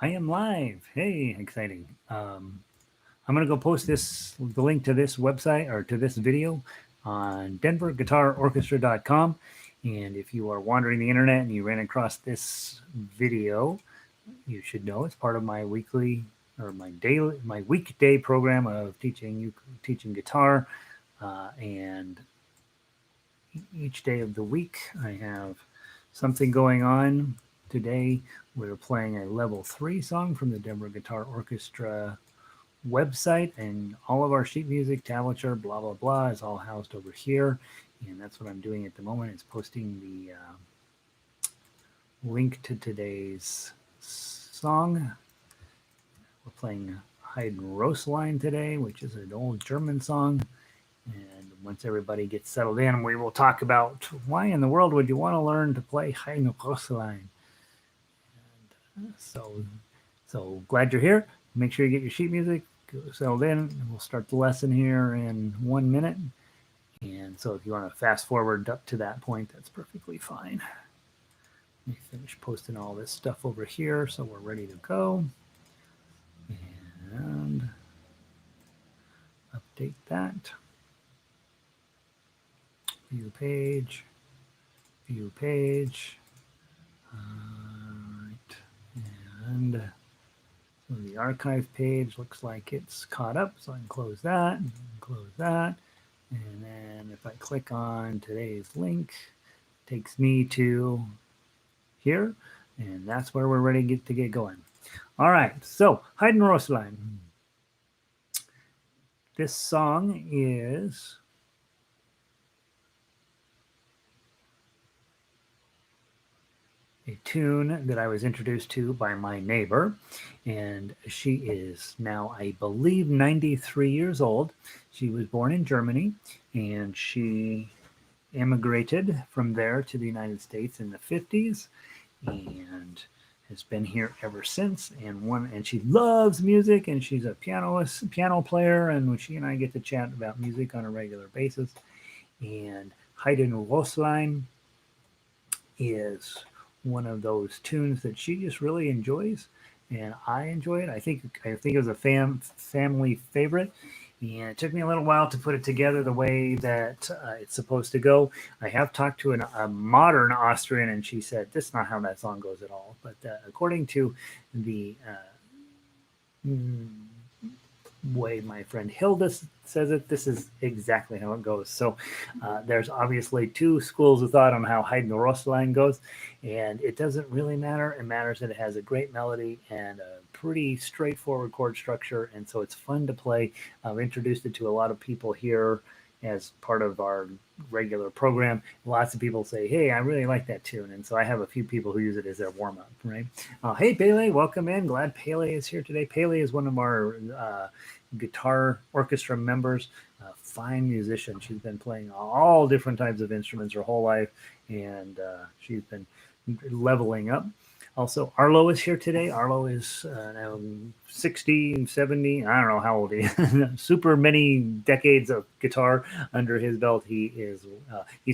I am live. Hey, exciting. I'm going to go post the link to this website or to this video on denverguitarorchestra.com. And if you are wandering the internet and you ran across this video, you should know it's part of my weekly or my weekday program of teaching guitar. And each day of the week, I have something going on. Today, we're playing a level 3 song from the Denver Guitar Orchestra website, and all of our sheet music, tablature, blah, blah, blah, is all housed over here. And that's what I'm doing at the moment, is posting the link to today's song. We're playing Heidenröslein today, which is an old German song. And once everybody gets settled in, we will talk about why in the world would you want to learn to play Heidenröslein. So glad you're here. Make sure you get your sheet music settled in, and we'll start the lesson here in 1 minute. And so if you want to fast forward up to that point, that's perfectly fine. Let me finish posting all this stuff over here so we're ready to go. And update that. View page. View page. All right. And so the archive page looks like it's caught up, so I can close that and close that. And then if I click on today's link, it takes me to here, and that's where we're ready to get going. All right, so Heidenröslein. This song is a tune that I was introduced to by my neighbor, and she is now, I believe, 93 years old. She was born in Germany, and she immigrated from there to the United States in the 50s, and has been here ever since. And she loves music, and she's a piano player, and she and I get to chat about music on a regular basis. And Heidenröslein is one of those tunes that she just really enjoys, and I enjoy it. I think it was a family favorite, and it took me a little while to put it together the way that it's supposed to go. I have talked to a modern Austrian, and she said this is not how that song goes at all. But according to the way my friend Hilda says it, this is exactly how it goes. So there's obviously two schools of thought on how Heidenröslein goes, and it doesn't really matter. It matters that it has a great melody and a pretty straightforward chord structure, and so it's fun to play. I've introduced it to a lot of people here as part of our regular program. Lots of people say, hey, I really like that tune. And so I have a few people who use it as their warm-up, right? Hey, Pele, welcome in. Glad Pele is here today. Pele is one of our guitar orchestra members, a fine musician. She's been playing all different types of instruments her whole life, and she's been leveling up. Also, Arlo is here today. Arlo is now 60, 70, I don't know how old he is. Super many decades of guitar under his belt. He's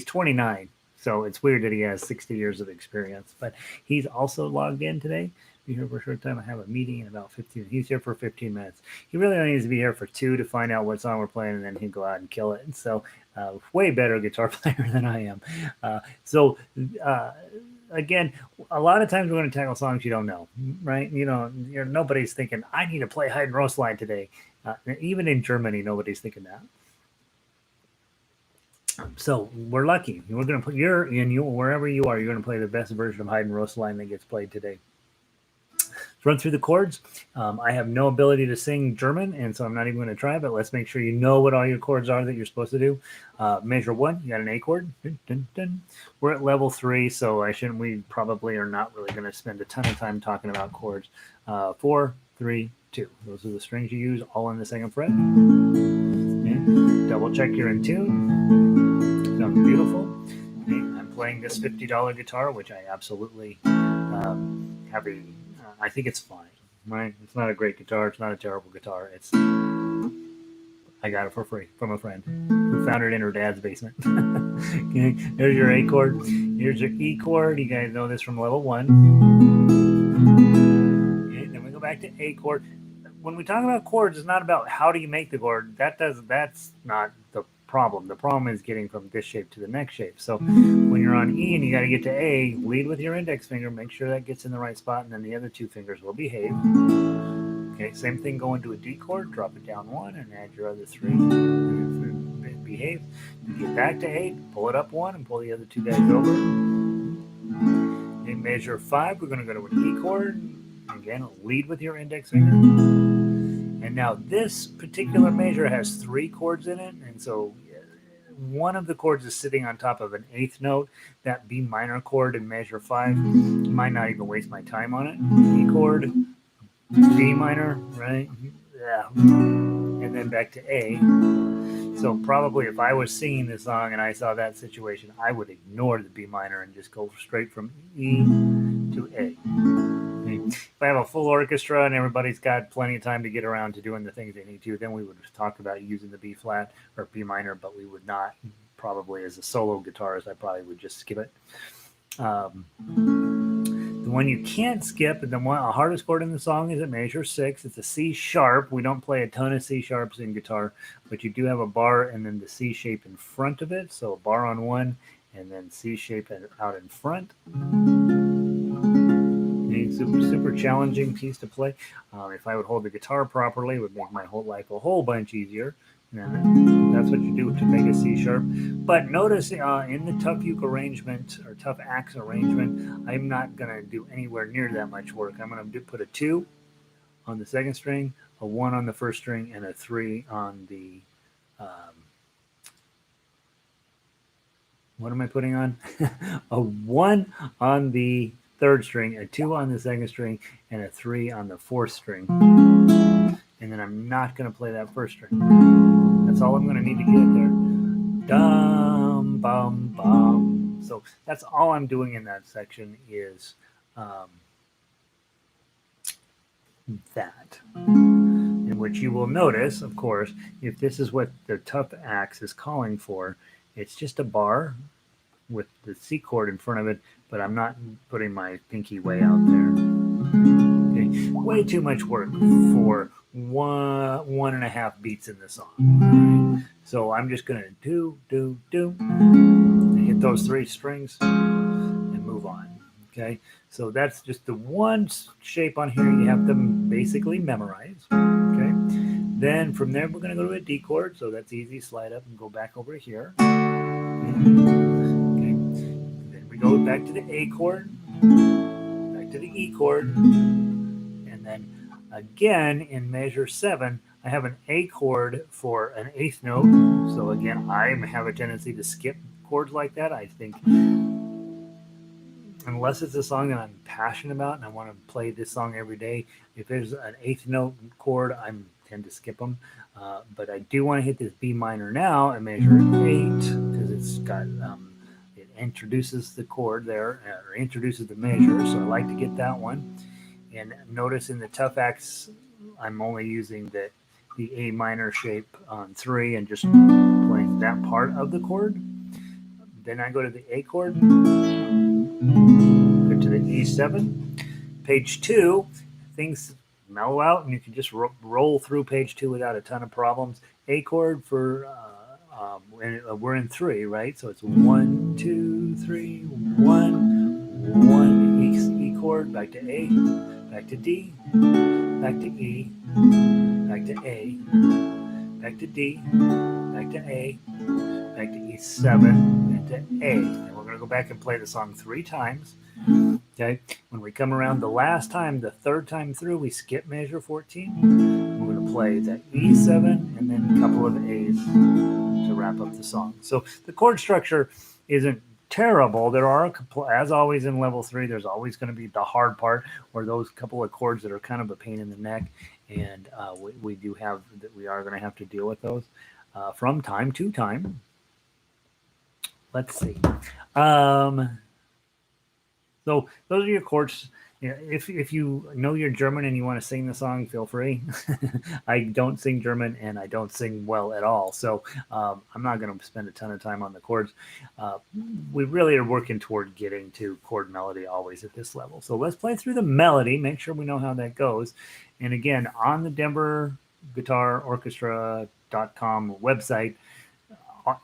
29, so it's weird that he has 60 years of experience. But he's also logged in today. Be here for a short time. I have a meeting in about 15. He's here for 15 minutes. He really only needs to be here for 2 to find out what song we're playing, and then he'll go out and kill it. And so, way better guitar player than I am. Again, a lot of times we're going to tackle songs you don't know, right? Nobody's thinking, I need to play Heidenröslein today. Even in Germany, nobody's thinking that. So we're lucky. We're going to put wherever you are, you're going to play the best version of Heidenröslein that gets played today. Run through the chords. I have no ability to sing German, and so I'm not even going to try, but let's make sure you know what all your chords are that you're supposed to do. Measure 1, you got an A chord. Dun, dun, dun. We're at level 3, so we probably are not really going to spend a ton of time talking about chords. 4, 3, 2. Those are the strings you use, all on the 2nd fret. Okay. Double check you're in tune. Sounds beautiful. Okay. I'm playing this $50 guitar, which I absolutely have I think it's fine, right? It's not a great guitar. It's not a terrible guitar. I got it for free from a friend who found it in her dad's basement. Okay, there's your A chord. Here's your E chord. You guys know this from level 1. Okay, then we back to A chord. When we talk about chords, it's not about how do you make the chord. That's not the problem. The problem is getting from this shape to the next shape. So when you're on E and you got to get to A, lead with your index finger, make sure that gets in the right spot, and then the other two fingers will behave. Okay, same thing going to a D chord, drop it down one and add your other three, and behave. You get back to A, pull it up one and pull the other two guys over. In measure 5, we're going to go to an E chord. Again, lead with your index finger. And now this particular measure has 3 chords in it, and so one of the chords is sitting on top of an 8th note. That B minor chord in measure 5, might not even waste my time on it. E chord, B minor, right? Yeah. And then back to A. So probably if I was singing this song and I saw that situation, I would ignore the B minor and just go straight from E to A. If I have a full orchestra and everybody's got plenty of time to get around to doing the things they need to, then we would talk about using the B flat or B minor, but we would not. Probably as a solo guitarist, I probably would just skip it. The one you can't skip, and the hardest chord in the song is at measure 6. It's a C sharp. We don't play a ton of C sharps in guitar, but you do have a bar and then the C shape in front of it. So a bar on one and then C shape out in front. Super challenging piece to play. If I would hold the guitar properly, it would make my whole life a whole bunch easier. And that's what you do to make a C sharp. But notice in the tough uke arrangement or tough axe arrangement, I'm not going to do anywhere near that much work. I'm going to put a 2 on the second string, a 1 on the first string, and a 3 on the what am I putting on? A 1 on the third string, a 2 on the second string, and a 3 on the fourth string. And then I'm not going to play that first string. That's all I'm going to need to get there. Dum, bum, bum. So that's all I'm doing in that section is that. In which you will notice, of course, if this is what the tough axe is calling for, it's just a bar with the C chord in front of it, but I'm not putting my pinky way out there. Okay, way too much work for one and a half beats in the song. Right? So I'm just gonna do, and hit those 3 strings and move on. Okay, so that's just the one shape on here you have to basically memorize. Okay, then from there we're gonna go to a D chord, so that's easy. Slide up and go back over here. Go back to the A chord, back to the E chord, and then again in measure 7, I have an A chord for an 8th note. So again, I have a tendency to skip chords like that. I think unless it's a song that I'm passionate about and I want to play this song every day, if there's an 8th note chord, I tend to skip them. But I do want to hit this B minor now at measure 8 because it's got introduces the chord there, or introduces the measure, so I like to get that one. And notice in the tough axe, I'm only using the A minor shape on 3 and just playing that part of the chord. Then I go to the A chord, go to the E7. Page 2, things mellow out and you can just roll through page 2 without a ton of problems. A chord for we're in 3, right? So it's 1, 2, 3, 1, 1, E chord, back to A, back to D, back to E, back to A, back to D, back to A, back to E7, and to A. And we're going to go back and play the song 3 times. Okay, when we come around the last time, the 3rd time through, we skip measure 14. We're going to play that E7 and then a couple of A's to wrap up the song. So the chord structure isn't terrible. There are, as always in level 3, there's always going to be the hard part or those couple of chords that are kind of a pain in the neck, and we are going to have to deal with those from time to time. Let's see. So those are your chords. Yeah, if you know you're German and you want to sing the song, feel free. I don't sing German and I don't sing well at all, so I'm not going to spend a ton of time on the chords. Uh, we really are working toward getting to chord melody always at this level. So let's play through the melody, make sure we know how that goes. And again, on the Denver Guitar Orchestra.com website,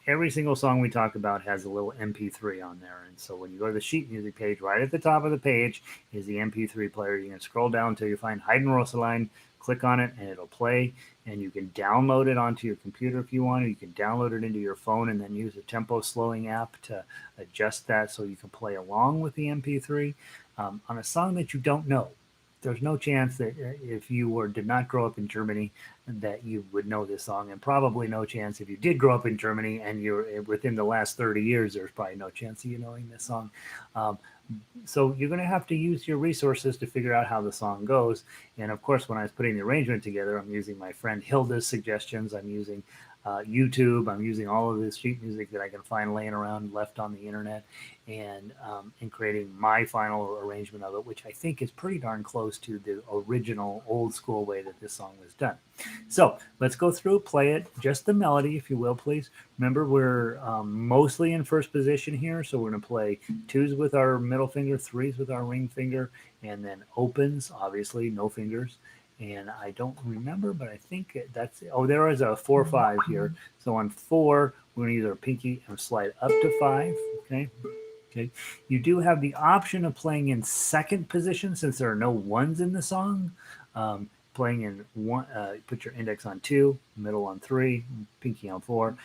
every single song we talk about has a little MP3 on there. And so when you go to the sheet music page, right at the top of the page is the MP3 player. You can scroll down until you find Heidenröslein, click on it, and it'll play. And you can download it onto your computer if you want, or you can download it into your phone and then use a tempo slowing app to adjust that so you can play along with the MP3 on a song that you don't know. There's no chance that if you did not grow up in Germany that you would know this song, and probably no chance if you did grow up in Germany and you're within the last 30 years, there's probably no chance of you knowing this song. Um, so you're going to have to use your resources to figure out how the song goes. And of course, when I was putting the arrangement together, I'm using my friend Hilda's suggestions. I'm using YouTube. I'm using all of this sheet music that I can find laying around left on the internet, and creating my final arrangement of it, which I think is pretty darn close to the original old school way that this song was done. So let's go through, play it, just the melody, if you will, please. Remember, we're mostly in first position here, so we're going to play twos with our middle finger, threes with our ring finger, and then opens, obviously, no fingers. And I don't remember, but I think that's, oh, there is a 4-5 here. So on 4, we're going to use our pinky and slide up to 5, okay? Okay. You do have the option of playing in second position since there are no ones in the song. Playing in one, put your index on 2, middle on 3, pinky on 4,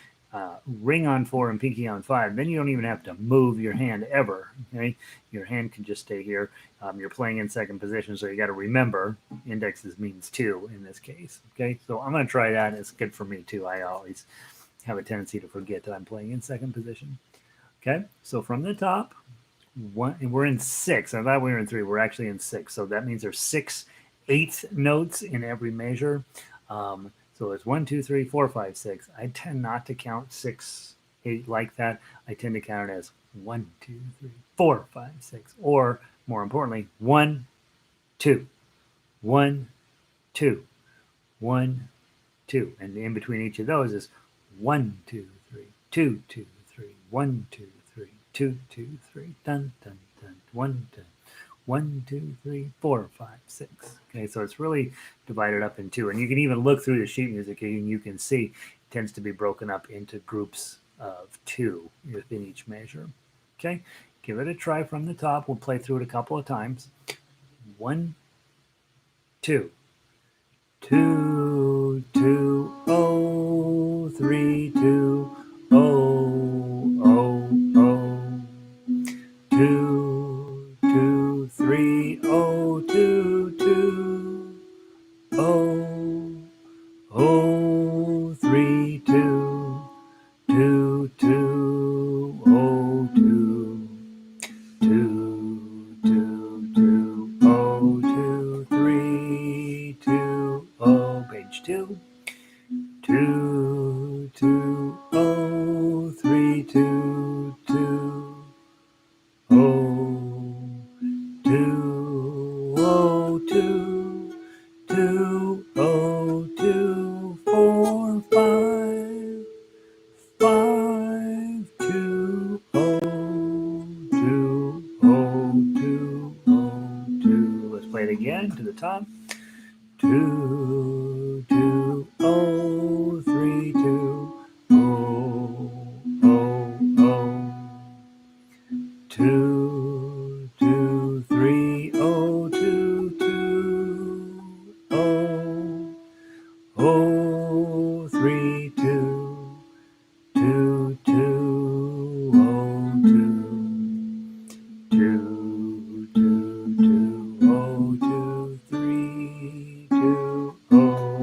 ring on 4, and pinky on 5. Then you don't even have to move your hand ever. Okay, your hand can just stay here. You're playing in second position, so you got to remember indexes means 2 in this case. Okay, so I'm going to try that. It's good for me too. I always have a tendency to forget that I'm playing in second position. Okay, so from the top, one, and we're in 6. I thought we were in 3. We're actually in 6. So that means there's 6 eighth notes in every measure. So it's 1, 2, 3, 4, 5, 6. I tend not to count 6, 8 like that. I tend to count it as 1, 2, 3, 4, 5, 6. Or more importantly, 1, 2, 1, 2, 1, 2. And in between each of those is 1, 2, 3, 2, 2, 3, 1, 2, 3, 2, 2, 3, dun, dun, dun, 1, 2, 1, 2, 3, 4, 5, 6. Okay, so it's really divided up in 2. And you can even look through the sheet music and you can see it tends to be broken up into groups of 2 within each measure. Okay, give it a try from the top. We'll play through it a couple of times. 1, 2, 2, 2, oh, 3, 2, oh, oh, oh, 2, 2, 3, oh, 2, 2, oh, oh, 3, 2, 2, 2, oh, 2, 2, 2, 2, oh, 2, 3, 2, oh, page 2, 2, 2, oh, 3, 2, 2, oh, 2, oh, 2, 2, oh, 2, 4, 5, 5, 2, oh, 2, oh, 2, oh, 2. Let's play it again to the top. 2, 2, oh, 3, 2, oh, oh, oh. 2, 2, 3, oh, 2, 2, oh, oh, 3, 2, 2, 2, oh, 2, 2, 2, 2, oh, 2, 3, 2, oh,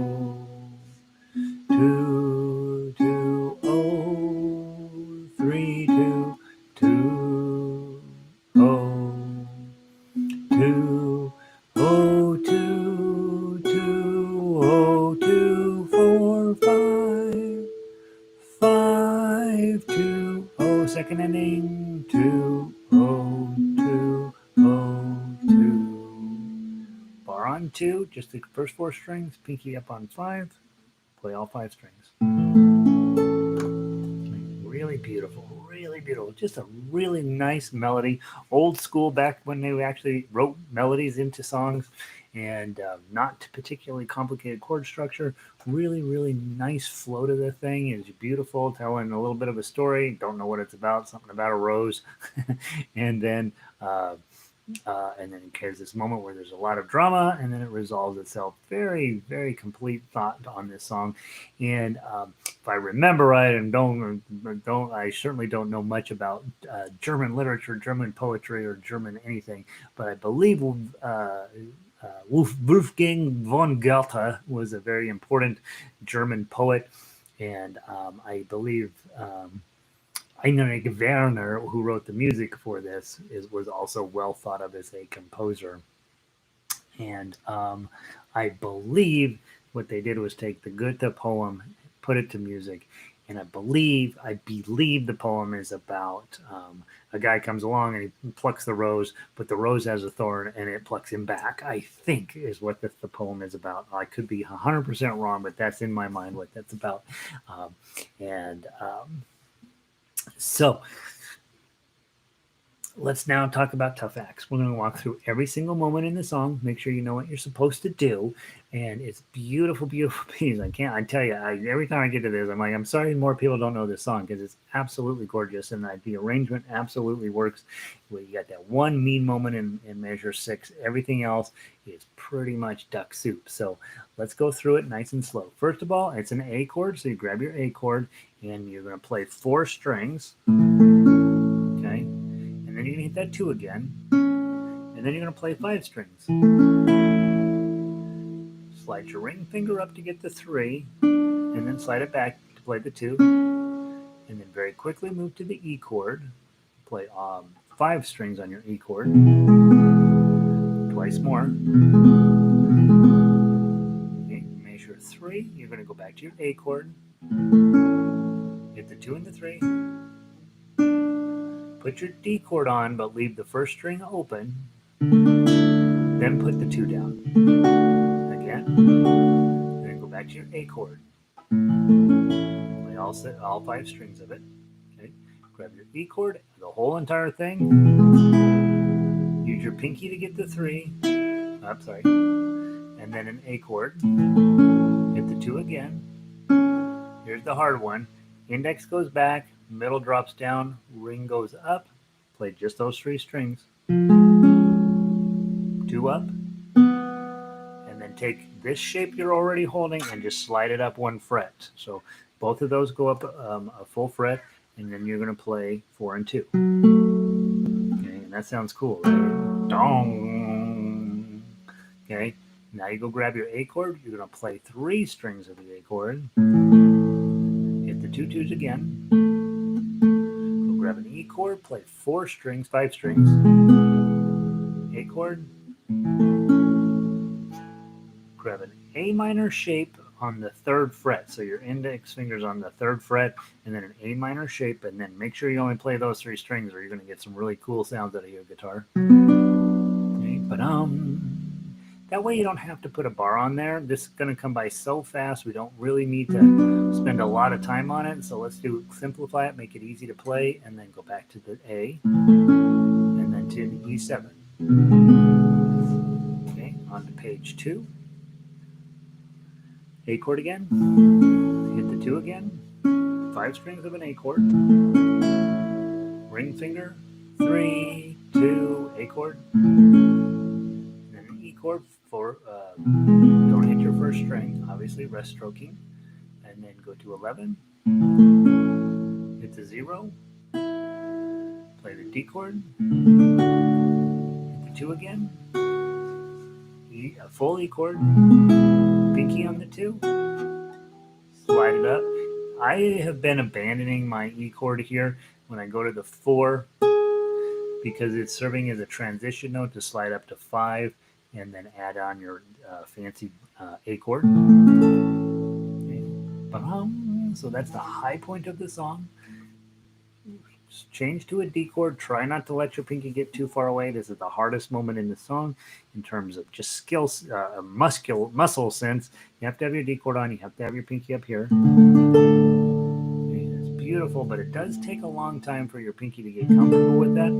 2, 2, oh, 3, 2, 2, oh, 2, oh, 2, 2, oh, 2, 4, 5, 5, 2, oh, second ending, 2, oh, 2, and 2, just the first 4 strings, pinky up on 5, play all 5 strings. Really beautiful, really beautiful. Just a really nice melody. Old school, back when they actually wrote melodies into songs, and not particularly complicated chord structure. Really, really nice flow to the thing. It's beautiful, telling a little bit of a story. Don't know what it's about. Something about a rose, and then there's this moment where there's a lot of drama, and then it resolves itself. Very, very complete thought on this song. And if I remember right, and I certainly don't know much about German literature, German poetry, or German anything, but I believe Wolfgang von Goethe was a very important German poet, and I believe Heinrich Werner, who wrote the music for this, was also well thought of as a composer. And I believe what they did was take the Goethe poem, put it to music, and I believe the poem is about a guy comes along and he plucks the rose, but the rose has a thorn and it plucks him back, I think is what the poem is about. I could be 100% wrong, but that's in my mind what that's about. So let's now talk about tough acts. We're going to walk through every single moment in the song, make sure you know what you're supposed to do, and it's beautiful, beautiful piece. I tell you, every time I get to this, I'm like, I'm sorry more people don't know this song, because it's absolutely gorgeous, and the arrangement absolutely works. You got that one mean moment in measure 6. Everything else is pretty much duck soup. So let's go through it nice and slow. First of all, it's an A chord, so you grab your A chord, and you're going to play 4 strings, okay? And then you're going to hit that 2 again, and then you're going to play 5 strings. Slide your ring finger up to get the 3, and then slide it back to play the 2, and then very quickly move to the E chord, play 5 strings on your E chord, twice more. Okay, measure 3, you're going to go back to your A chord, hit the 2 and the 3, put your D chord on, but leave the first string open, then put the 2 down. Again, then go back to your A chord. Play all 5 strings of it. Okay, grab your E chord, the whole entire thing. Use your pinky to get the 3. And then an A chord. Hit the 2 again. Here's the hard one. Index goes back, middle drops down, ring goes up. Play just those 3 strings. 2 up. And then take this shape you're already holding and just slide it up 1 fret. So both of those go up a full fret, and then you're going to play 4 and 2. Okay, and that sounds cool, right? Dong. Okay, now you go grab your A chord. You're going to play 3 strings of the A chord. Hit the 2 2s again. Go grab an E chord. Play 5 strings. A chord. Grab an A minor shape on the 3rd fret. So your index finger's on the 3rd fret, and then an A minor shape, and then make sure you only play those 3 strings, or you're going to get some really cool sounds out of your guitar. Okay, that way you don't have to put a bar on there. This is going to come by so fast, we don't really need to spend a lot of time on it. So let's simplify it, make it easy to play, and then go back to the A, and then to the E7. Okay, on to page 2. A chord again, hit the 2 again, 5 strings of an A chord, ring finger, 3, 2, A chord, and then an E chord for, don't hit your first string, obviously rest stroking, and then go to 11, hit the 0, play the D chord, hit the 2 again, a full E chord, pinky on the 2, slide it up. I have been abandoning my E chord here when I go to the 4, because it's serving as a transition note to slide up to 5 and then add on your fancy A chord. Okay. So that's the high point of the song. change to a D chord. Try not to let your pinky get too far away. This is the hardest moment in the song in terms of just skills, muscle sense. You have to have your D chord on. You have to have your pinky up here. It's beautiful, but it does take a long time for your pinky to get comfortable with that.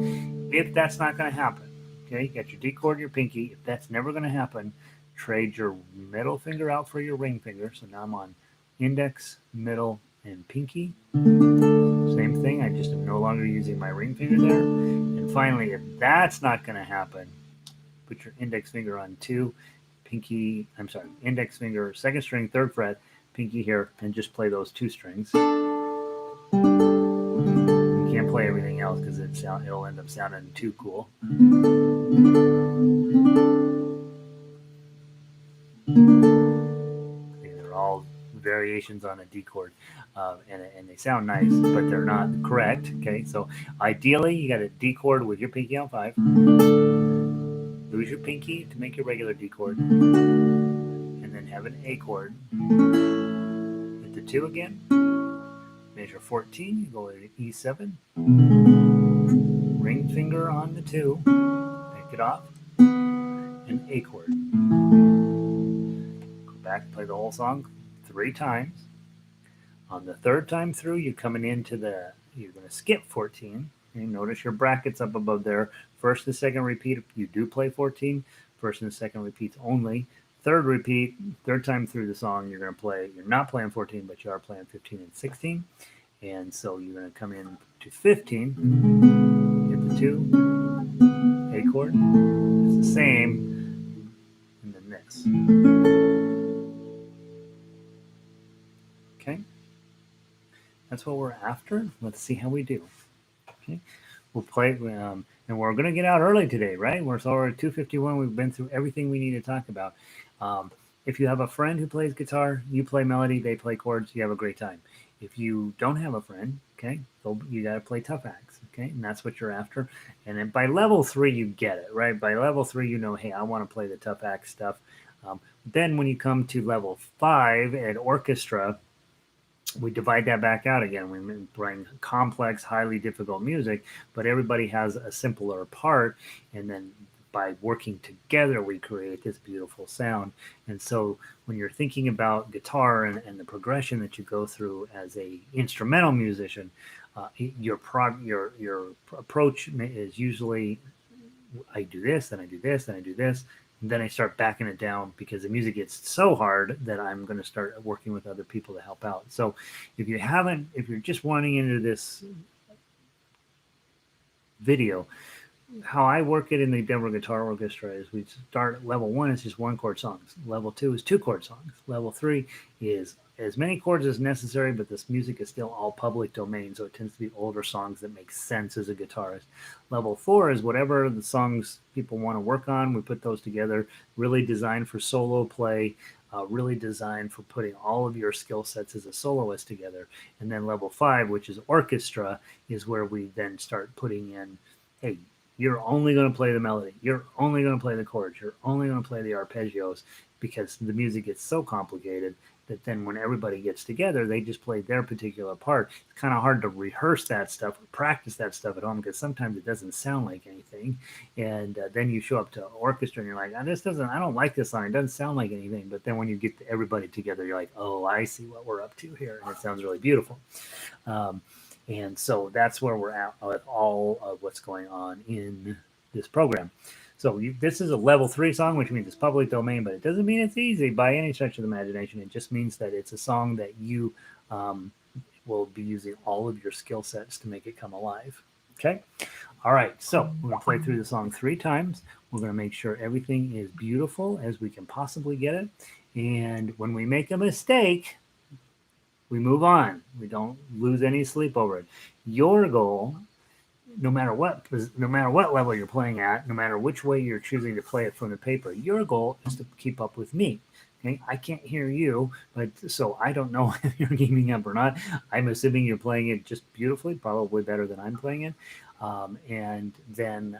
If that's not going to happen, okay, you got your D chord, your pinky. If that's never going to happen, trade your middle finger out for your ring finger. So now I'm on index, middle, and pinky. Same thing, I just am no longer using my ring finger there. And finally, if that's not going to happen, put your index finger on 2, pinky, index finger, 2nd string, 3rd fret, pinky here, and just play those 2 strings. You can't play everything else because it'll end up sounding too cool. These are all variations on a D chord, and they sound nice, but they're not correct. Okay, so ideally you got a D chord with your pinky on 5. Lose your pinky to make your regular D chord, and then have an A chord. Hit the 2 again. Measure 14. You go to E7. Ring finger on the 2. Pick it off. An A chord. Go back, play the whole song 3 times. On the 3rd time through, you're coming into you're going to skip 14. Okay, notice your brackets up above there. 1st and 2nd repeat, you do play 14. 1st and 2nd repeats only. 3rd repeat, 3rd time through the song, you're going to play, you're not playing 14, but you are playing 15 and 16. And so you're going to come in to 15, hit the 2, A chord. It's the same, and then this. Okay, that's what we're after. Let's see how we do. Okay, we'll play, and we're going to get out early today, right? We're already 2:51. We've been through everything we need to talk about. If you have a friend who plays guitar, you play melody, they play chords, you have a great time. If you don't have a friend, okay, you got to play tough acts, okay, and that's what you're after. And then by level 3, you get it, right? By level 3, you know, hey, I want to play the tough act stuff. Then when you come to level 5 at orchestra, we divide that back out again. We bring complex, highly difficult music, but everybody has a simpler part, and then by working together, we create this beautiful sound. And so when you're thinking about guitar and the progression that you go through as a instrumental musician, your approach is usually, I do this, then I do this, then I do this, and then I start backing it down because the music gets so hard that I'm going to start working with other people to help out. So if you're just wanting into this video, how I work it in the Denver Guitar Orchestra is we start at level 1 is just 1 chord songs. Level 2 is 2 chord songs. Level 3 is as many chords as necessary, but this music is still all public domain, so it tends to be older songs that make sense as a guitarist. Level 4 is whatever the songs people want to work on. We put those together, really designed for solo play, really designed for putting all of your skill sets as a soloist together. And then level 5, which is orchestra, is where we then start putting in, hey, you're only going to play the melody. You're only going to play the chords. You're only going to play the arpeggios, because the music gets so complicated that then when everybody gets together, they just play their particular part. It's kind of hard to rehearse that stuff or practice that stuff at home because sometimes it doesn't sound like anything. And then you show up to orchestra and you're like, I don't like this song. It doesn't sound like anything. But then when you get everybody together, you're like, oh, I see what we're up to here. And it sounds really beautiful. And so that's where we're at with all of what's going on in this program. So this is a level 3 song, which means it's public domain, but it doesn't mean it's easy by any stretch of the imagination. It just means that it's a song that you will be using all of your skill sets to make it come alive. Okay? All right, so we're going to play through the song 3 times. We're going to make sure everything is beautiful as we can possibly get it. And when we make a mistake, we move on. We don't lose any sleep over it. Your goal, no matter what level you're playing at, no matter which way you're choosing to play it from the paper, your goal is to keep up with me. Okay, I can't hear you, but so I don't know if you're keeping up or not. I'm assuming you're playing it just beautifully, probably better than I'm playing it. And then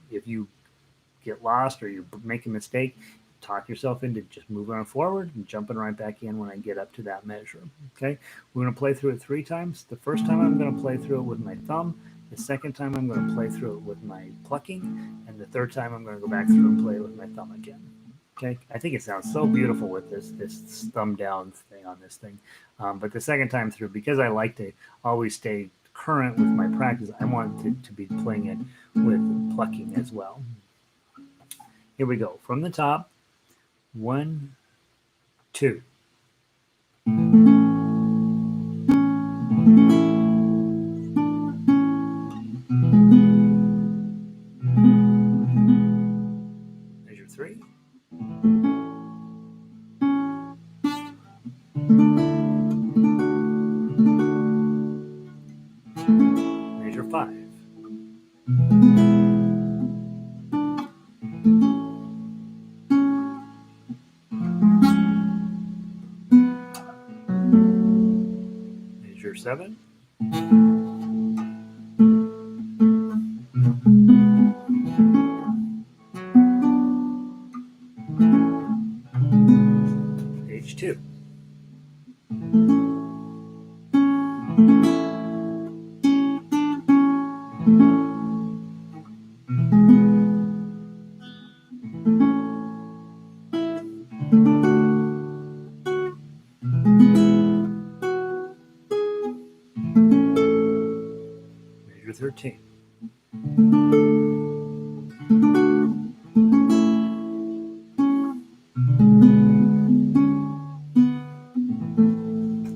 if you get lost or you make a mistake, talk yourself into just moving on forward and jumping right back in when I get up to that measure. Okay, we're going to play through it 3 times. The first time I'm going to play through it with my thumb. The second time I'm going to play through it with my plucking, and the third time I'm going to go back through and play it with my thumb again. Okay, I think it sounds so beautiful with this thumb down thing on this thing. But the second time through, because I like to always stay current with my practice, I want to be playing it with plucking as well. Here we go. From the top, 1, 2. Measure 3. Measure 5. Measure 7. Page 2. Measure 13.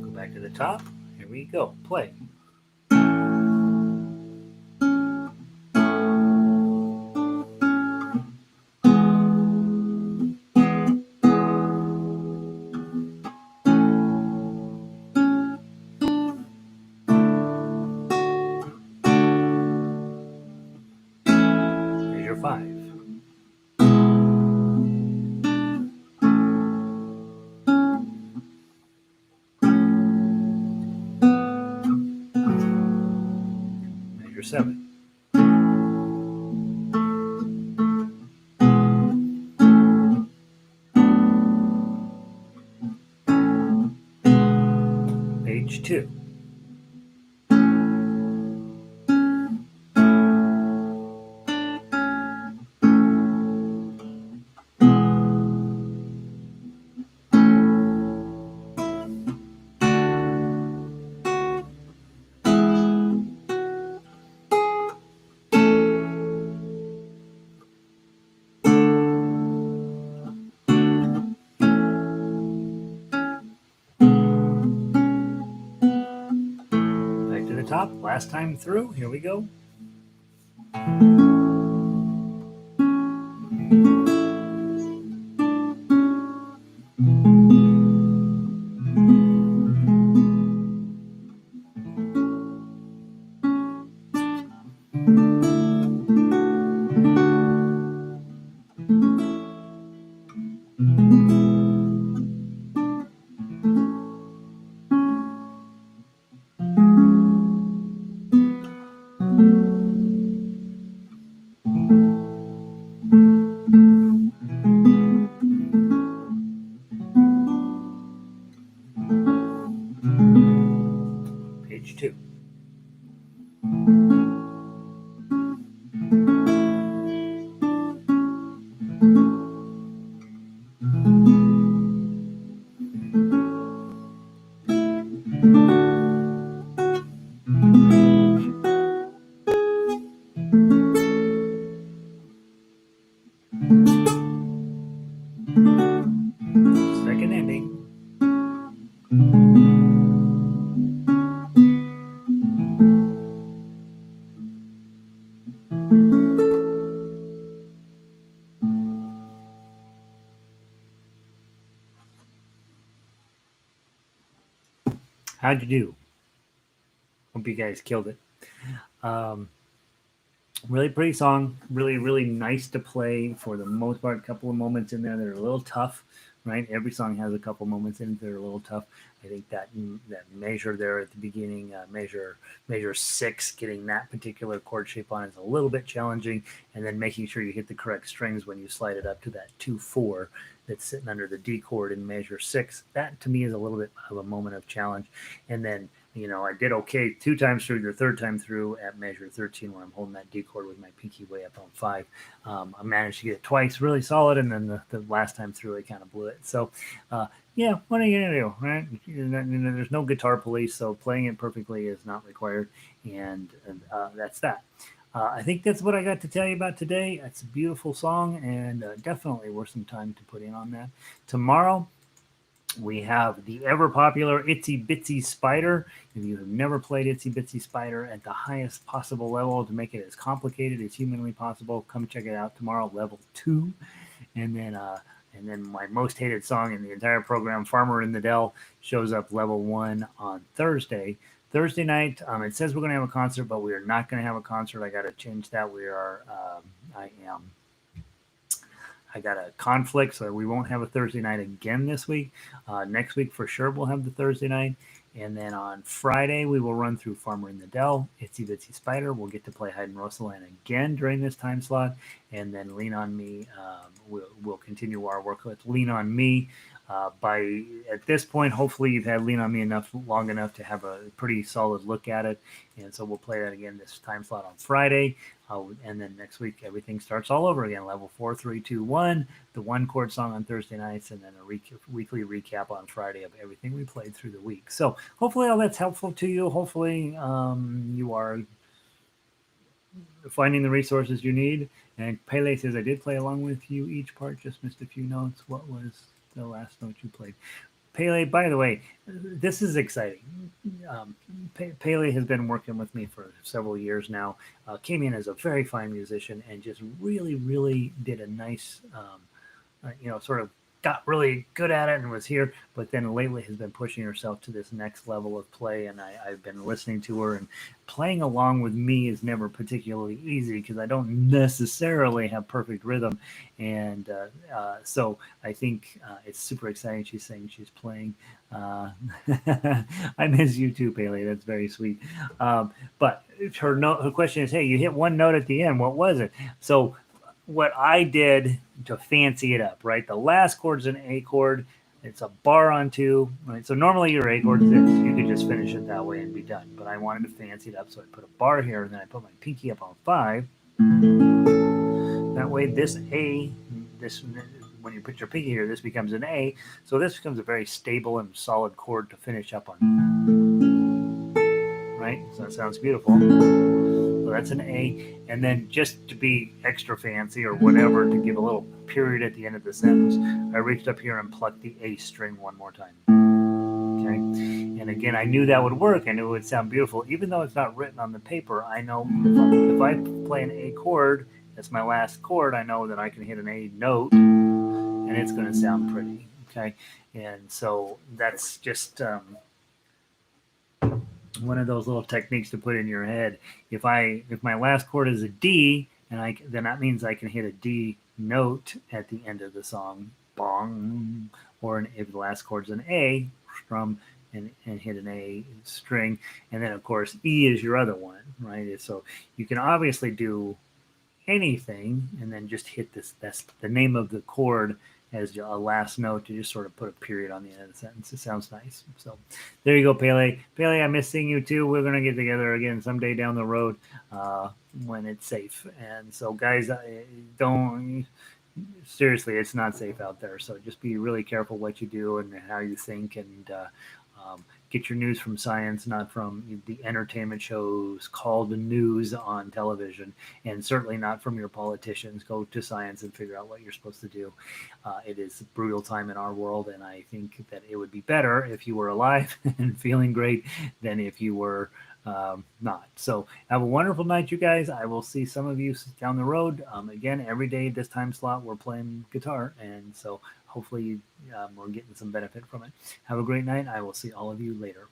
Go back to the top. Here we go. Play. Measure 5. Measure 7. Page 2. Back to the top. Last time through. Here we go. Page 2. Second ending. How'd you do? Hope you guys killed it. Really pretty song. Really, really nice to play for the most part. A couple of moments in there that are a little tough, right? Every song has a couple moments in it that are a little tough. I think that measure there at the beginning, measure 6, getting that particular chord shape on is a little bit challenging, and then making sure you hit the correct strings when you slide it up to that 2/4 that's sitting under the D chord in measure 6. That to me is a little bit of a moment of challenge. And then I did okay 2 times through. The third time through at measure 13, where I'm holding that D chord with my pinky way up on 5, I managed to get it twice really solid, and then the last time through I kind of blew it. So yeah, what are you gonna do, right? There's no guitar police, so playing it perfectly is not required, and that's that. I think that's what I got to tell you about today. It's a beautiful song, and definitely worth some time to put in on that. Tomorrow, we have the ever popular Itsy Bitsy Spider. If you have never played Itsy Bitsy Spider at the highest possible level to make it as complicated as humanly possible, come check it out tomorrow, level 2. And then my most hated song in the entire program, Farmer in the Dell, shows up level 1 on Thursday. Thursday night, it says we're going to have a concert, but we are not going to have a concert. I got to change that. I got a conflict, so we won't have a Thursday night again this week. Next week, for sure, we'll have the Thursday night. And then on Friday, we will run through Farmer in the Dell, Itsy Bitsy Spider. We'll get to play Heidenröslein again during this time slot. And then Lean on Me, we'll continue our work with Lean on Me. At this point, hopefully you've had Lean on Me long enough to have a pretty solid look at it. And so we'll play that again this time slot on Friday. And then next week, everything starts all over again. Level 4, 3, 2, 1. The 1 chord song on Thursday nights, and then a weekly recap on Friday of everything we played through the week. So hopefully all that's helpful to you. Hopefully you are finding the resources you need. And Pele says, I did play along with you each part, just missed a few notes. What was the last note you played? Pele, by the way, this is exciting. Pele has been working with me for several years now, came in as a very fine musician, and just really, really did a nice, sort of got really good at it and was here, but then lately has been pushing herself to this next level of play, and I've been listening to her, and playing along with me is never particularly easy because I don't necessarily have perfect rhythm, and so I think it's super exciting. She's saying she's playing. I miss you too, Pele. That's very sweet. But her question is, hey, you hit one note at the end. What was it? So what I did to fancy it up, right? The last chord's an A chord. It's a bar on 2, right? So normally your A chord is this. You could just finish it that way and be done. But I wanted to fancy it up, so I put a bar here, and then I put my pinky up on 5. That way this A, when you put your pinky here, this becomes an A. So this becomes a very stable and solid chord to finish up on. Right? So that sounds beautiful. So that's an A. And then just to be extra fancy or whatever, to give a little period at the end of the sentence, I reached up here and plucked the A string one more time. Okay. And again, I knew that would work. I knew it would sound beautiful. Even though it's not written on the paper, I know if I play an A chord, that's my last chord, I know that I can hit an A note and it's going to sound pretty. Okay. And so that's just one of those little techniques to put in your head. If my last chord is a D, and then that means I can hit a D note at the end of the song, bong. Or if the last chord's an A, strum and hit an A string, and then of course E is your other one, right? So you can obviously do anything, and then just hit this. That's the name of the chord as a last note, to just sort of put a period on the end of the sentence. It sounds nice. So there you go, Pele. Pele, I miss seeing you too. We're going to get together again someday down the road when it's safe. And so, guys, seriously, it's not safe out there. So just be really careful what you do and how you think, and get your news from science, not from the entertainment shows called the news on television, and certainly not from your politicians. Go to science and figure out what you're supposed to do. It is a brutal time in our world, and I think that it would be better if you were alive and feeling great than if you were not. So have a wonderful night, you guys. I will see some of you down the road. Again, every day this time slot, we're playing guitar, and so hopefully we're getting some benefit from it. Have a great night. I will see all of you later.